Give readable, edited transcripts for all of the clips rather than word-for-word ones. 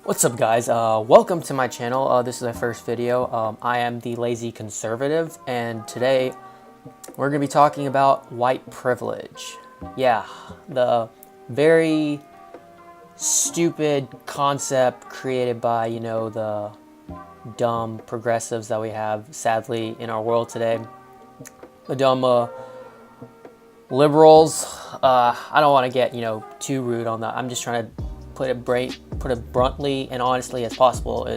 What's up, guys? Welcome to my channel. This is my first video. I am the Lazy Conservative, and today we're going to be talking about white privilege. Yeah, the very stupid concept created by, the dumb progressives that we have, sadly, in our world today. The dumb liberals. I don't want to get, too rude on that. I'm just trying to put it bluntly and honestly as possible.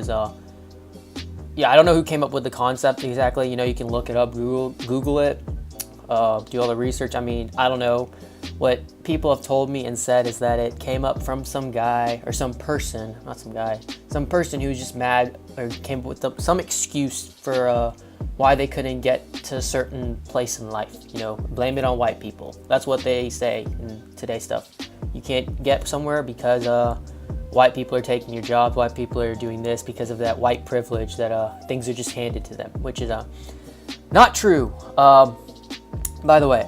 Yeah, I don't know who came up with the concept exactly. You can look it up, Google it, do all the research. I mean, I don't know. What people have told me and said is that it came up from some guy or some person, not some guy, some person who was just mad or came up with some excuse for why they couldn't get to a certain place in life. Blame it on white people. That's what they say in today's stuff. You can't get somewhere because white people are taking your jobs, white people are doing this because of that white privilege that things are just handed to them, which is not true. By the way,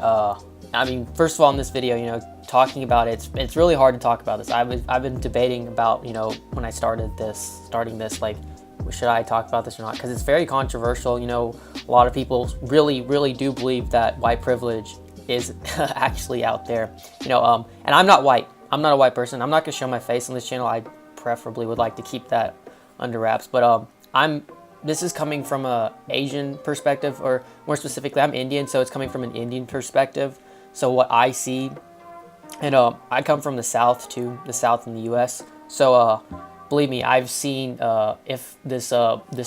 I mean, first of all, in this video, talking about it's really hard to talk about this. I've been debating about, when I starting this, like, should I talk about this or not? Because it's very controversial. A lot of people really do believe that white privilege is actually out there. And I'm not white. I'm not a white person. I'm not gonna show my face on this channel. I preferably would like to keep that under wraps. But this is coming from a Asian perspective, or more specifically, I'm Indian, so it's coming from an Indian perspective. So what I see, and I come from the South too, the South in the U.S. So believe me, I've seen if this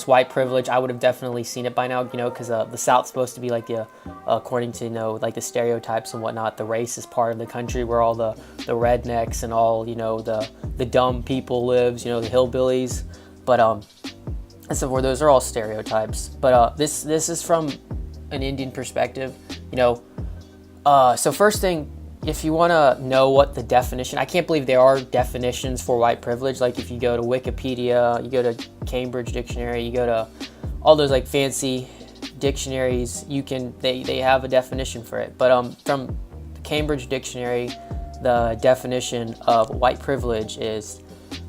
white privilege, I would have definitely seen it by now, because the South's supposed to be like the, according to, like the stereotypes and whatnot, the racist part of the country where all the rednecks and all, the dumb people lives, the hillbillies. But and so forth, those are all stereotypes. But this is from an Indian perspective, so first thing, if you want to know what the definition, I can't believe there are definitions for white privilege. Like if you go to Wikipedia, you go to Cambridge Dictionary, you go to all those like fancy dictionaries, they have a definition for it. But from Cambridge Dictionary, the definition of white privilege is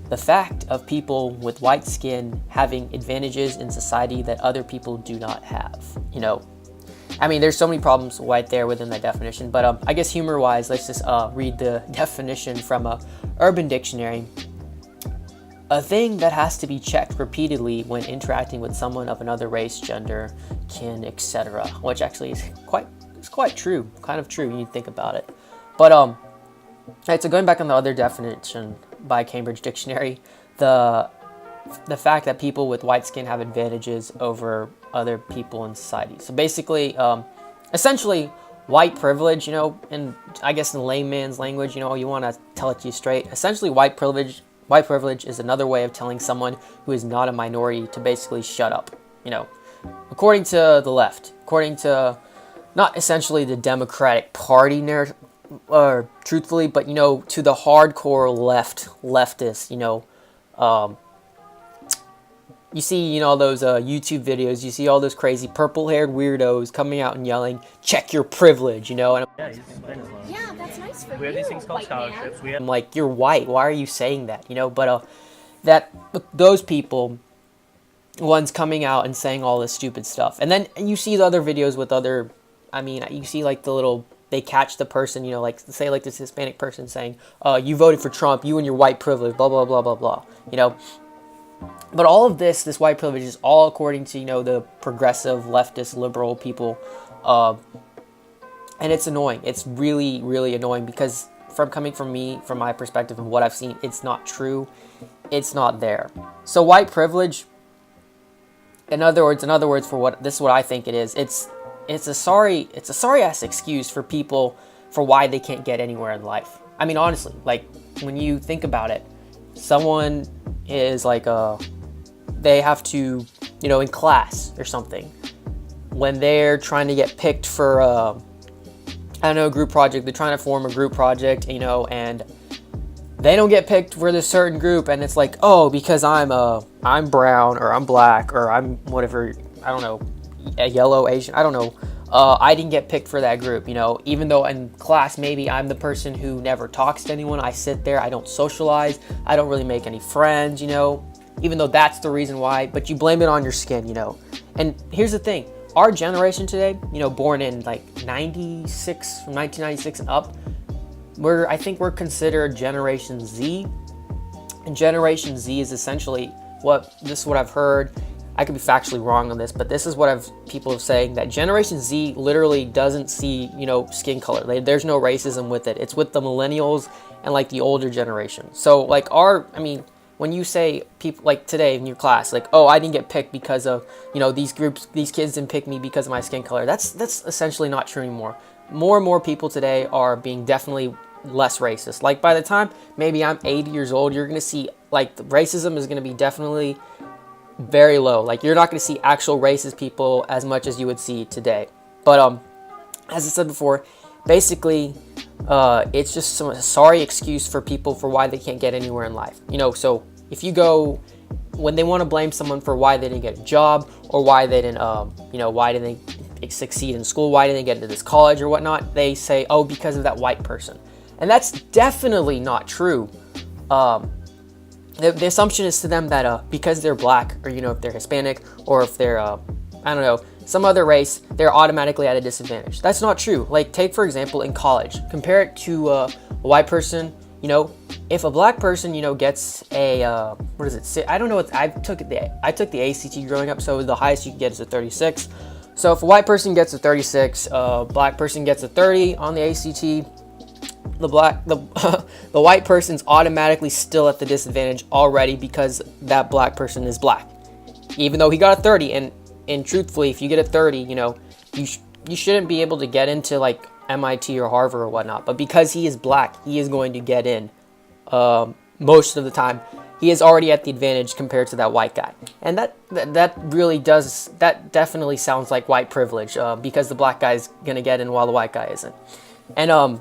the fact of people with white skin having advantages in society that other people do not have. I mean, there's so many problems right there within that definition, but I guess humor-wise, let's just read the definition from Urban Dictionary. A thing that has to be checked repeatedly when interacting with someone of another race, gender, kin, etc., which actually is quite true, kind of true when you think about it. But right, so going back on the other definition by Cambridge Dictionary, the fact that people with white skin have advantages over other people in society. So basically, essentially, white privilege, and I guess in layman's language, you want to tell it to you straight. Essentially, white privilege is another way of telling someone who is not a minority to basically shut up. According to the left, according to not essentially the Democratic Party narrative, or truthfully, but to the hardcore leftists, you see, those YouTube videos, you see all those crazy purple-haired weirdos coming out and yelling, check your privilege, And Yeah, that's nice for you. We have these things called scholarships. I'm like, you're white, why are you saying that, But those people, ones coming out and saying all this stupid stuff. And then you see the other videos with you see like they catch the person, like say like this Hispanic person saying, you voted for Trump, you and your white privilege, blah, blah, blah, blah, blah, But all of this white privilege is all according to, the progressive, leftist, liberal people. And it's annoying. It's really, really annoying because coming from me, from my perspective and what I've seen, it's not true. It's not there. So white privilege, in other words, for this is what I think it is. It's a sorry ass excuse for people for why they can't get anywhere in life. I mean, honestly, like when you think about it, someone is like they have to, in class or something, when they're trying to get picked for a group project, they're trying to form a group project, and they don't get picked for this certain group, and it's like, oh, because I'm brown, or I'm black, or I'm whatever, I don't know, a yellow, Asian, I don't know I didn't get picked for that group, you know, even though in class maybe I'm the person who never talks to anyone. I sit there, I don't socialize, I don't really make any friends, you know, even though that's the reason why, but you blame it on your skin, you know. And here's the thing, our generation today, you know, born in like 96, from 1996 and up, I think we're considered Generation Z. And Generation Z is essentially this is what I've heard. I could be factually wrong on this, but this is what people have saying, that Generation Z literally doesn't see, you know, skin color. There's no racism with it. It's with the millennials and like the older generation. So like I mean, when you say people like today in your class, like, oh, I didn't get picked because of, you know, these kids didn't pick me because of my skin color. That's essentially not true anymore. More and more people today are being definitely less racist. Like by the time maybe I'm 80 years old, you're going to see like the racism is going to be definitely very low. Like you're not going to see actual racist people as much as you would see today. But as I said before, basically it's just a sorry excuse for people for why they can't get anywhere in life, you know. So if you go, when they want to blame someone for why they didn't get a job, or why they didn't you know, why didn't they succeed in school, why didn't they get into this college or whatnot, they say, oh, because of that white person. And that's definitely not true. The assumption is to them that because they're black, or, you know, if they're Hispanic, or if they're I don't know, some other race, they're automatically at a disadvantage. That's not true. Like take for example in college, compare it to a white person. You know, if a black person, you know, gets a what is it? I don't know. I took the ACT growing up, so the highest you can get is a 36. So if a white person gets a 36, black person gets a 30 on the ACT. The white person's automatically still at the disadvantage already, because that black person is black, even though he got a 30. And truthfully, if you get a 30, you know, you shouldn't be able to get into like MIT or Harvard or whatnot. But because he is black, he is going to get in. Most of the time, he is already at the advantage compared to that white guy. And that really does, that definitely sounds like white privilege, because the black guy is gonna get in while the white guy isn't. And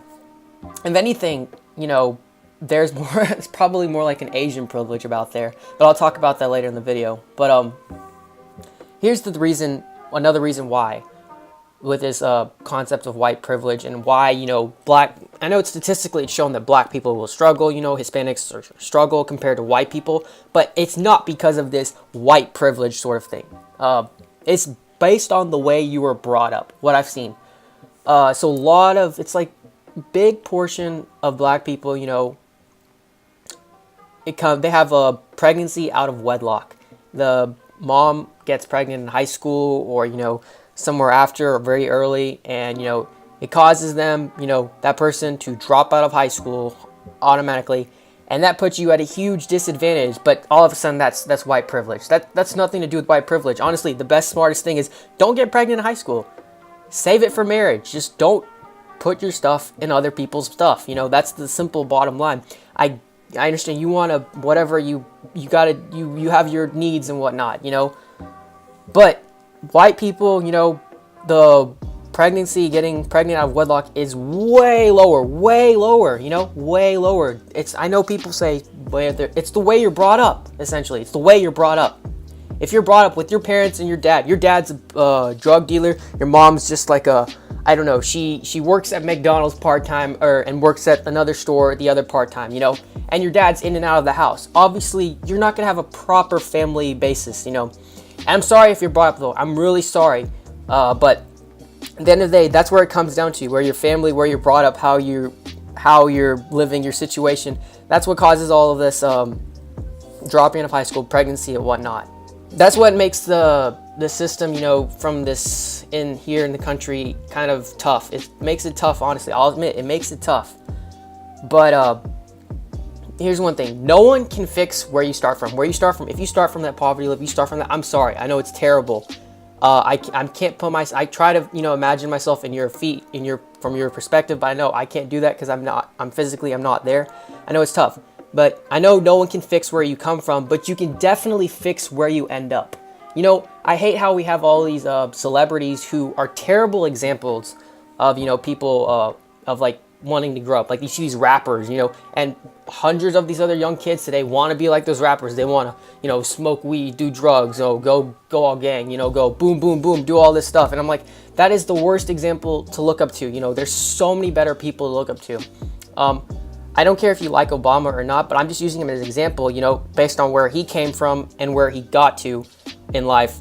if anything, you know, there's more, it's probably more like an Asian privilege about there, but I'll talk about that later in the video. But here's another reason why, with this concept of white privilege, and why, you know, I know statistically it's shown that black people will struggle, you know, Hispanics struggle compared to white people, but it's not because of this white privilege sort of thing. It's based on the way you were brought up, what I've seen. So it's like big portion of black people, you know, they have a pregnancy out of wedlock. The mom gets pregnant in high school, or, you know, somewhere after, or very early, and, you know, it causes them, you know, that person to drop out of high school automatically, and that puts you at a huge disadvantage. But all of a sudden that's white privilege. That's nothing to do with white privilege. Honestly, the best, smartest thing is don't get pregnant in high school. Save it for marriage. Just don't put your stuff in other people's stuff. You know, that's the simple bottom line. I understand you want to, whatever, you have your needs and whatnot, you know, but white people, you know, the getting pregnant out of wedlock is way lower, you know, way lower. I know people say, it's the way you're brought up, essentially. It's the way you're brought up. If you're brought up with your parents and your dad's a drug dealer, your mom's just like I don't know, she works at McDonald's part-time, and works at another store the other part-time, you know, and your dad's in and out of the house. Obviously, you're not going to have a proper family basis, you know. And I'm sorry if you're brought up, though. I'm really sorry. But at the end of the day, that's where it comes down to, where your family, where you're brought up, how you're living, your situation. That's what causes all of this dropping out of high school, pregnancy, and whatnot. That's what makes the system, you know, from this here in the country kind of tough. It makes it tough, honestly. I'll admit, it makes it tough. But here's one thing. No one can fix where you start from. If you start from that poverty level, if you start from that, I'm sorry. I know it's terrible. I can't put I try to, you know, imagine myself in your feet, from your perspective, but I know I can't do that because I'm not there. I know it's tough. But I know no one can fix where you come from, but you can definitely fix where you end up. You know, I hate how we have all these celebrities who are terrible examples of, you know, people of like wanting to grow up. Like you see these rappers, you know, and hundreds of these other young kids today want to be like those rappers. They want to, you know, smoke weed, do drugs, go all gang, you know, go boom, boom, boom, do all this stuff. And I'm like, that is the worst example to look up to. You know, there's so many better people to look up to. I don't care if you like Obama or not, but I'm just using him as an example, you know, based on where he came from and where he got to in life.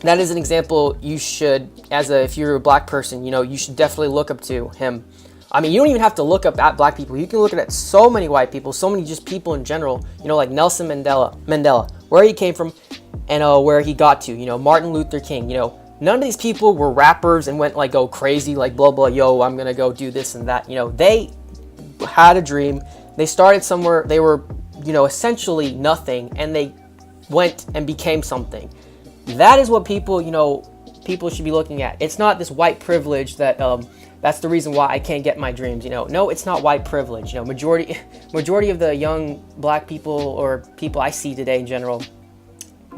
That is an example you should, if you're a black person, you know, you should definitely look up to him. I mean, you don't even have to look up at black people. You can look at so many white people, so many just people in general, you know, like Nelson Mandela, where he came from and where he got to, you know, Martin Luther King, you know, none of these people were rappers and went like, go crazy, like blah, blah, yo, I'm going to go do this and that. You know, they had a dream. They started somewhere. They were, you know, essentially nothing, and they went and became something. That is what people should be looking at. It's not this white privilege that that's the reason why I can't get my dreams. You know, no, it's not white privilege. You know, majority of the young black people or people I see today in general,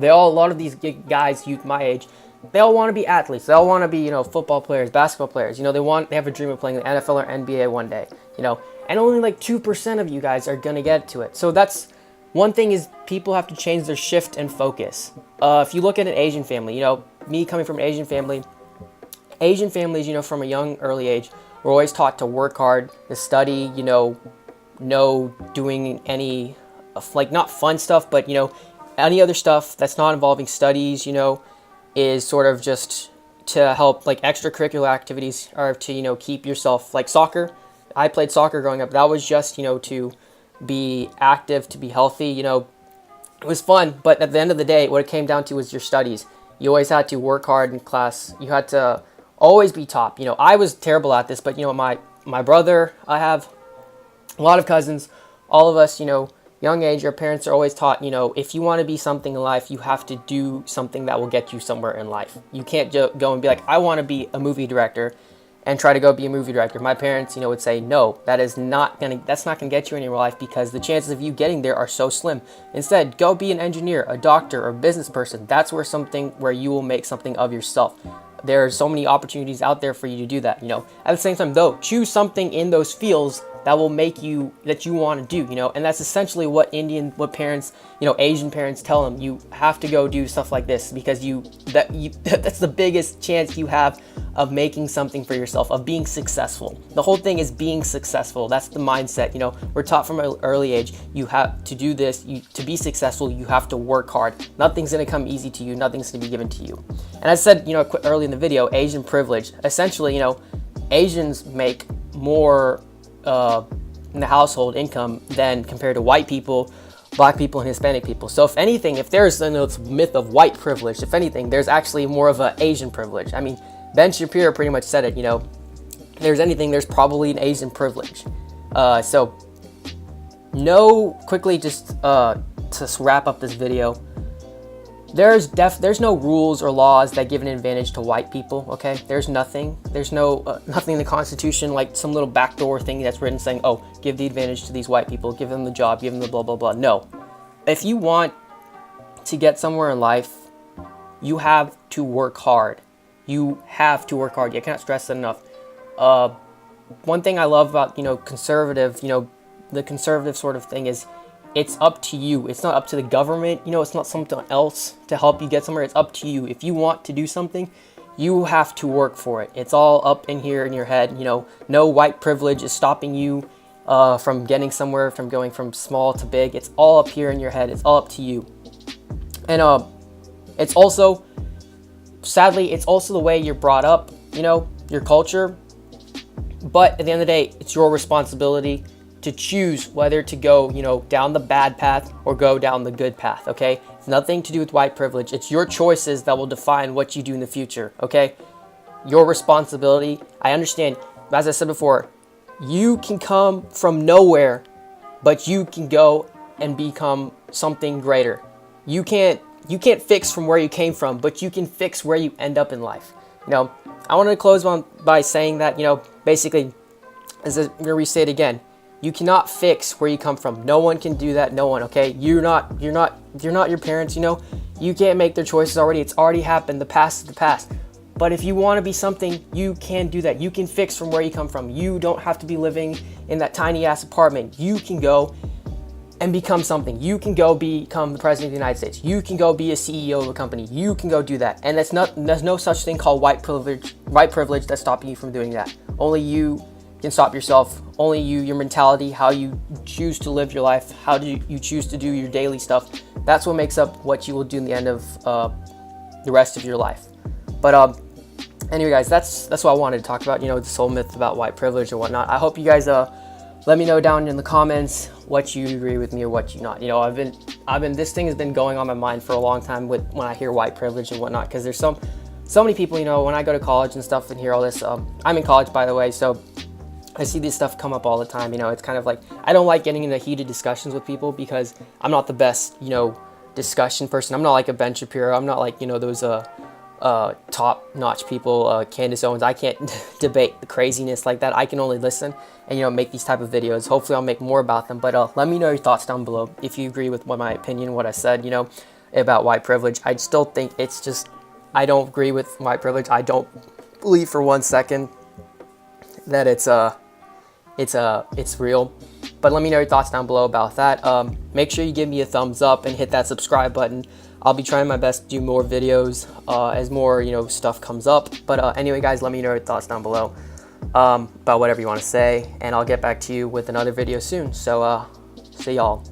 a lot of these guys, youth my age, they all want to be athletes. They all want to be, you know, football players, basketball players. You know, they have a dream of playing the NFL or NBA one day. You know, and only like 2% of you guys are gonna get to it. So that's one thing, is people have to change their shift and focus. If you look at an Asian family, you know, me coming from an Asian families, you know, from a young early age, we're always taught to work hard, to study, you know, no doing any like not fun stuff, but you know, any other stuff that's not involving studies, you know, is sort of just to help, like extracurricular activities are to, you know, keep yourself, like soccer. I played soccer growing up. That was just, you know, to be active, to be healthy. You know, it was fun, but at the end of the day, what it came down to was your studies. You always had to work hard in class. You had to always be top. You know, I was terrible at this, but you know, my brother, I have a lot of cousins, all of us, you know, young age, our parents are always taught, you know, if you want to be something in life, you have to do something that will get you somewhere in life. You can't go and be like, I want to be a movie director and try to go be a movie director. My parents, you know, would say, no, that's not gonna get you anywhere in life, because the chances of you getting there are so slim. Instead, go be an engineer, a doctor, or a business person. That's where you will make something of yourself. There are so many opportunities out there for you to do that, you know. At the same time, though, choose something in those fields that will make you, that you want to do, you know. And that's essentially what parents, you know, Asian parents tell them. You have to go do stuff like this, because that's the biggest chance you have of making something for yourself, of being successful. The whole thing is being successful. That's the mindset, you know. We're taught from an early age, you have to do this. To be successful, you have to work hard. Nothing's going to come easy to you. Nothing's going to be given to you. And I said, you know, early in the video, Asian privilege. Essentially, you know, Asians make more in the household income than compared to white people, black people, and Hispanic people. So if anything, if there's this myth of white privilege, if anything, there's actually more of an Asian privilege. I mean, Ben Shapiro pretty much said it, you know, if there's anything, there's probably an Asian privilege. So quickly, just to wrap up this video, there's no rules or laws that give an advantage to white people, okay? There's nothing in the Constitution, like some little backdoor thing that's written saying, oh, give the advantage to these white people, give them the job, give them the blah, blah, blah. No. If you want to get somewhere in life, you have to work hard. You have to work hard. You cannot stress that enough. One thing I love about, you know, the conservative sort of thing is, it's up to you. It's not up to the government. You know, it's not something else to help you get somewhere. It's up to you. If you want to do something, you have to work for it. It's all up in here in your head. You know, no white privilege is stopping you from getting somewhere, from going from small to big. It's all up here in your head. It's all up to you. And it's also, sadly, it's also the way you're brought up, you know, your culture. But at the end of the day, it's your responsibility to choose whether to go, you know, down the bad path or go down the good path, okay? It's nothing to do with white privilege. It's your choices that will define what you do in the future, okay? Your responsibility. I understand, as I said before, you can come from nowhere, but you can go and become something greater. You can't fix from where you came from, but you can fix where you end up in life. You know, I want to close by saying that, you know, basically, as I'm going to restate again, you cannot fix where you come from. No one can do that. No one, okay? You're not your parents, you know? You can't make their choices already. It's already happened. The past is the past. But if you want to be something, you can do that. You can fix from where you come from. You don't have to be living in that tiny ass apartment. You can go and become something. You can go become the president of the United States. You can go be a CEO of a company. You can go do that. And there's no such thing called white privilege that's stopping you from doing that. Only you can stop yourself. Only you, your mentality, how you choose to live your life, how do you choose to do your daily stuff. That's what makes up what you will do in the end of the rest of your life. But anyway, guys, that's what I wanted to talk about. You know, this whole myth about white privilege and whatnot. I hope you guys let me know down in the comments what you agree with me or what you not. You know, I've been this thing has been going on my mind for a long time with when I hear white privilege and whatnot, because there's so many people, you know, when I go to college and stuff and hear all this. I'm in college, by the way, so I see this stuff come up all the time. You know, it's kind of like, I don't like getting into heated discussions with people because I'm not the best, you know, discussion person. I'm not like a Ben Shapiro. I'm not like, you know, those top-notch people, Candace Owens. I can't debate the craziness like that. I can only listen and, you know, make these type of videos. Hopefully I'll make more about them, but let me know your thoughts down below if you agree with my opinion, what I said, you know, about white privilege. I still think it's just, I don't agree with white privilege. I don't believe for 1 second that it's real. But let me know your thoughts down below about that. Make sure you give me a thumbs up and hit that subscribe button. I'll be trying my best to do more videos as more, you know, stuff comes up. But anyway, guys, let me know your thoughts down below about whatever you want to say, and I'll get back to you with another video soon. So see y'all.